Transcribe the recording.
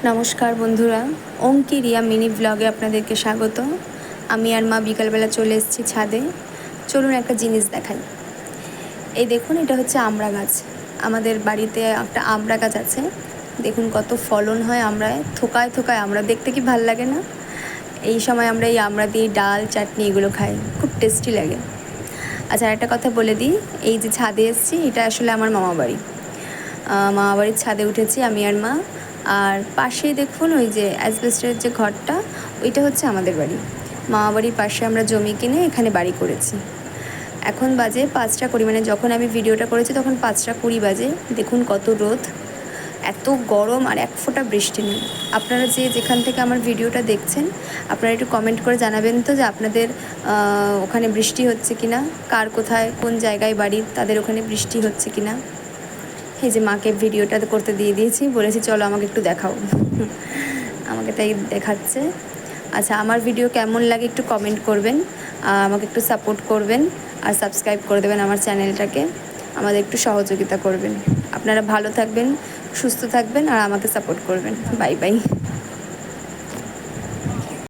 নমস্কার বন্ধুরা, অঙ্কি রিয়া মিনি ব্লগে আপনাদেরকে স্বাগত। আমি আর মা বিকালবেলা চলে এসেছি ছাদে। চলুন একটা জিনিস দেখাই। এই দেখুন, এটা হচ্ছে আমড়া গাছ। আমাদের বাড়িতে একটা আমড়া গাছ আছে। দেখুন কত ফলন হয় আমড়ায়, থোকায় থোকায় আমড়া, দেখতে কি ভাল লাগে না? এই সময় আমরা এই আমড়া দিয়ে ডাল চাটনি এগুলো খাই, খুব টেস্টি লাগে। আচ্ছা, একটা কথা বলে দিই, এই যে ছাদে এসেছি এটা আসলে আমার মামাবাড়ি। মামাবাড়ির ছাদে উঠেছি আমি আর মা। আর পাশেই দেখুন ওই যে অ্যাসবেস্টারের যে ঘরটা, ওইটা হচ্ছে আমাদের বাড়ি। মামাবাড়ির পাশে আমরা জমি কিনে এখানে বাড়ি করেছি। এখন বাজে 5টা 20, মানে যখন আমি ভিডিওটা করেছি তখন 5টা 20 বাজে। দেখুন কত রোদ, এত গরম, আর এক ফোঁটা বৃষ্টি নেই। আপনারা যেখান থেকে আমার ভিডিওটা দেখছেন, আপনারা একটু কমেন্ট করে জানাবেন তো যে আপনাদের ওখানে বৃষ্টি হচ্ছে কি না, কার কোথায় কোন জায়গায় বাড়ি তাদের ওখানে বৃষ্টি হচ্ছে কি না। এই যে মাকে ভিডিওটা করতে দিয়ে দিয়েছি, বলেছি চলো আমাকে একটু দেখাও। আমাকে তাই দেখাচ্ছে। আচ্ছা, আমার ভিডিও কেমন লাগে একটু কমেন্ট করবেন, আমাকে একটু সাপোর্ট করবেন, আর সাবস্ক্রাইব করে দেবেন আমার চ্যানেলটাকে। আমাদের একটু সহযোগিতা করবেন। আপনারা ভালো থাকবেন, সুস্থ থাকবেন, আর আমাকে সাপোর্ট করবেন। Bye bye.